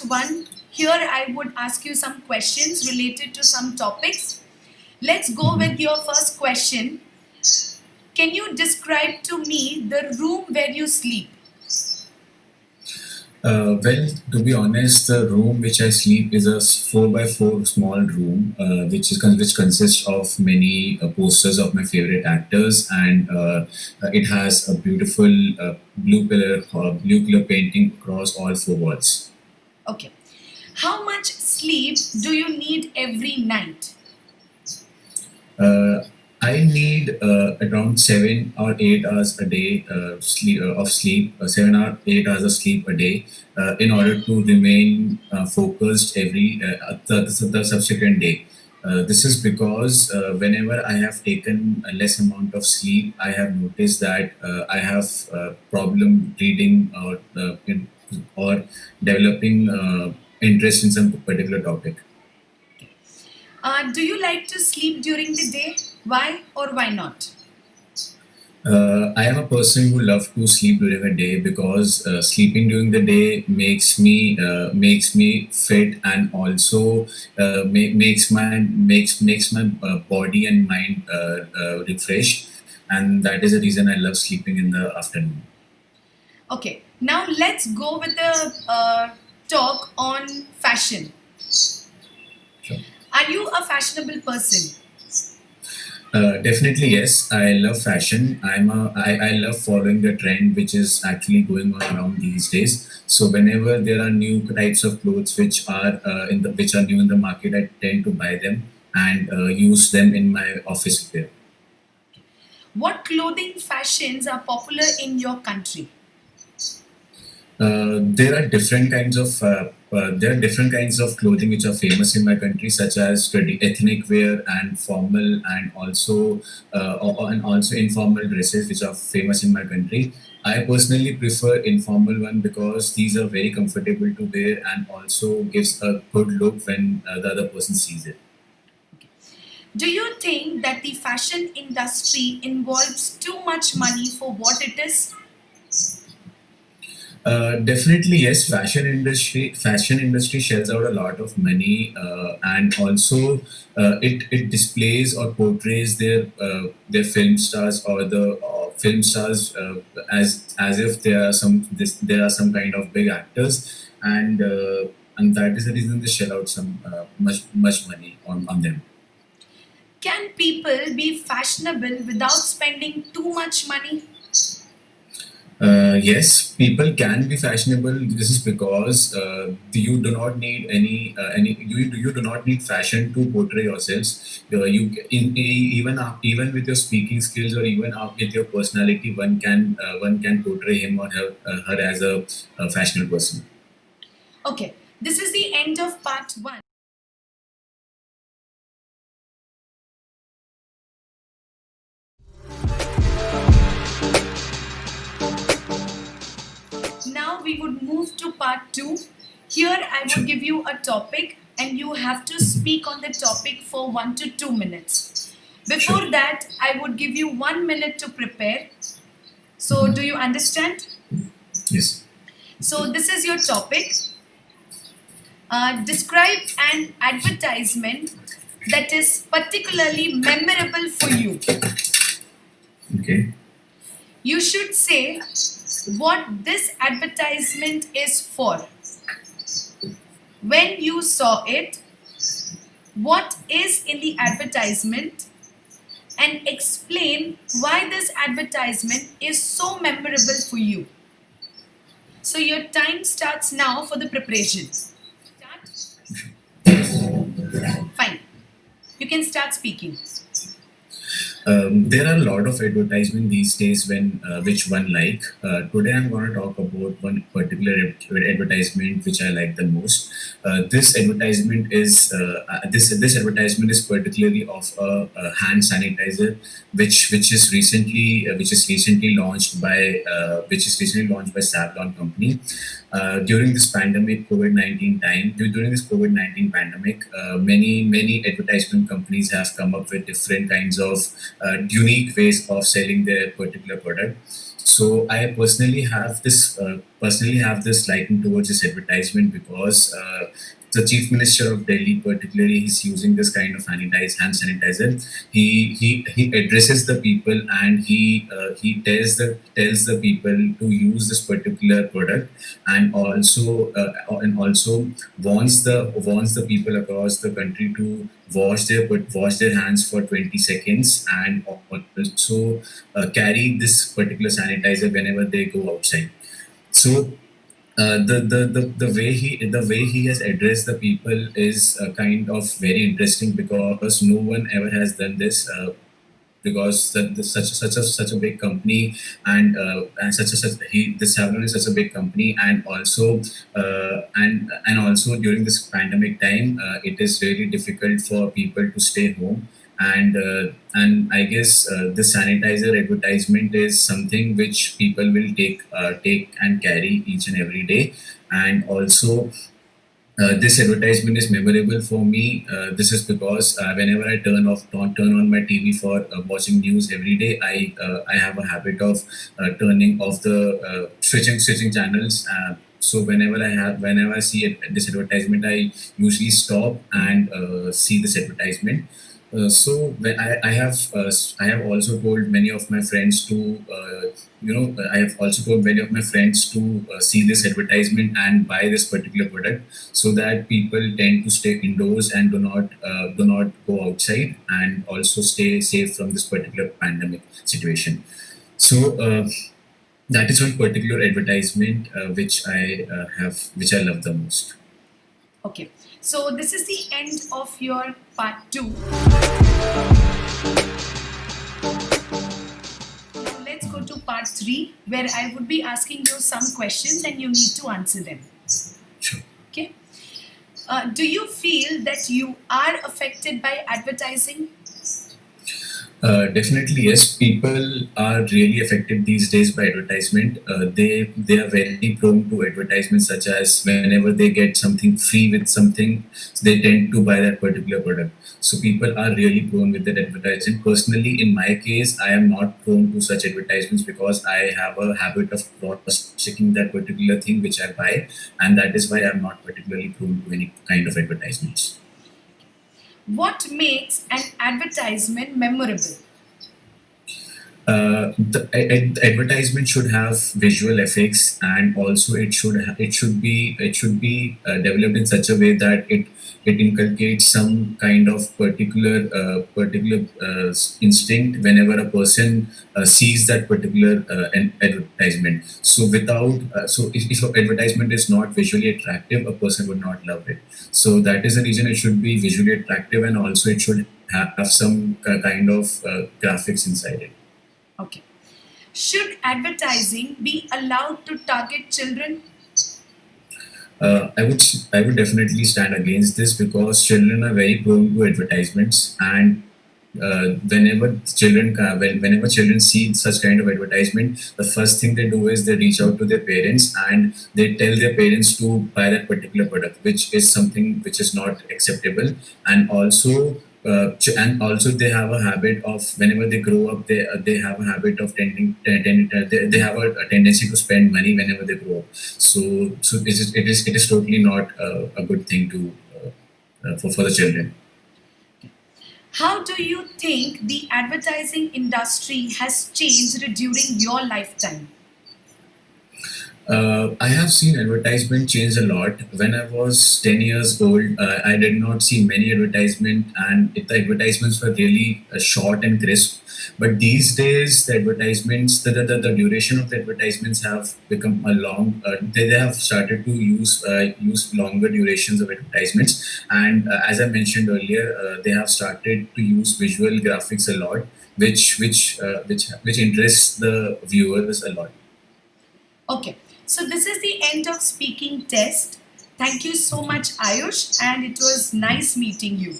one. Here I would ask you some questions related to some topics. Let's go with your first question. Can you describe to me the room where you sleep? Well, to be honest, the room which I sleep is a 4 by 4 small room, which consists of many posters of my favorite actors, and it has a beautiful blue color painting across all four walls. Okay. How much sleep do you need every night? Uh, I need around 7 or 8 hours a day of sleep, 7 or 8 hours of sleep a day, in order to remain focused the subsequent day. This is because whenever I have taken a less amount of sleep, I have noticed that I have problem reading or developing interest in some particular topic. Do you like to sleep during the day? Why or why not? I am a person who loves to sleep during the day because sleeping during the day makes me fit, and also makes my body and mind refreshed, and that is the reason I love sleeping in the afternoon. Okay. Now let's go with the talk on fashion. Sure. Are you a fashionable person? Definitely yes. I love fashion. I love following the trend which is actually going on around these days. So whenever there are new types of clothes which are new in the market, I tend to buy them and use them in my office wear. What clothing fashions are popular in your country? There are different kinds of clothing which are famous in my country, such as ethnic wear and formal, and also informal dresses, which are famous in my country. I personally prefer informal one because these are very comfortable to wear and also gives a good look when the other person sees it. Do you think that the fashion industry involves too much money for what it is? Definitely yes. Fashion industry shells out a lot of money, and also it displays or portrays their film stars or the film stars as if there are some kind of big actors, and that is the reason they shell out some much money on them. Can people be fashionable without spending too much money? Yes, people can be fashionable. This is because you do not need you do not need fashion to portray yourselves. Even with your speaking skills or even with your personality, one can portray him or her as a fashionable person. Okay, this is the end of part one. Now we would move to part two. Here I Sure. will give you a topic and you have to speak on the topic for 1 to 2 minutes. Sure. Before that, I would give you 1 minute to prepare. So, do you understand? Yes. So, this is your topic. Describe an advertisement that is particularly memorable for you. Okay. You should say what this advertisement is for. When you saw it, what is in the advertisement, and explain why this advertisement is so memorable for you. So, your time starts now for the preparation. Start? Fine. You can start speaking. There are a lot of advertisement these days when which one like. Today I'm going to talk about one particular advertisement which I like the most. This advertisement is particularly of a hand sanitizer which is recently launched by Savlon company. During this COVID-19 pandemic, many advertisement companies have come up with different kinds of unique ways of selling their particular product. So I personally have this liking towards this advertisement because the chief minister of Delhi, particularly, is using this kind of hand sanitizer. He addresses the people, and he tells the people to use this particular product, and also warns the people across the country to wash their hands for 20 seconds, and also carry this particular sanitizer whenever they go outside. So the way he has addressed the people is kind of very interesting, because no one ever has done this, because such a big company, and such he this Savlon is such a big company, and also during this pandemic time, it is really difficult for people to stay home. And I guess this sanitizer advertisement is something which people will take and carry each and every day. And also, this advertisement is memorable for me. This is because whenever I turn on my TV for watching news every day, I have a habit of turning off the switching channels. So whenever I see this advertisement, I usually stop and see this advertisement. I have also told many of my friends to I have also told many of my friends to see this advertisement and buy this particular product, so that people tend to stay indoors and do not go outside, and also stay safe from this particular pandemic situation. So that is one particular advertisement which I love the most. Okay. So this is the end of your part two. Now let's go to part three, where I would be asking you some questions and you need to answer them. Sure. Okay. Do you feel that you are affected by advertising? Definitely, yes. People are really affected these days by advertisement. They are very prone to advertisements, such as whenever they get something free with something, they tend to buy that particular product. So people are really prone with that advertising. Personally, in my case, I am not prone to such advertisements, because I have a habit of cross checking that particular thing which I buy, and that is why I'm not particularly prone to any kind of advertisements. What makes an advertisement memorable? The advertisement should have visual effects, and also it should be developed in such a way that it inculcates some kind of particular instinct whenever a person sees that particular advertisement. So if an advertisement is not visually attractive, a person would not love it. So that is the reason it should be visually attractive, and also it should have some kind of graphics inside it. Okay. Should advertising be allowed to target children? I would definitely stand against this, because children are very prone to advertisements, and whenever children see such kind of advertisement, the first thing they do is they reach out to their parents, and they tell their parents to buy that particular product, which is something which is not acceptable. And also they have a habit of, whenever they grow up, they have a habit of they have a tendency to spend money whenever they grow up. So it is totally not a good thing to for the children. How do you think the advertising industry has changed during your lifetime? I have seen advertisement change a lot. When I was 10 years old, I did not see many advertisement, and the advertisements were really short and crisp. But these days, the advertisements, the duration of the advertisements have become a long. They have started to use longer durations of advertisements, and as I mentioned earlier, they have started to use visual graphics a lot, which interests the viewers a lot. Okay, so this is the end of speaking test. Thank you so much, Ayush, and it was nice meeting you.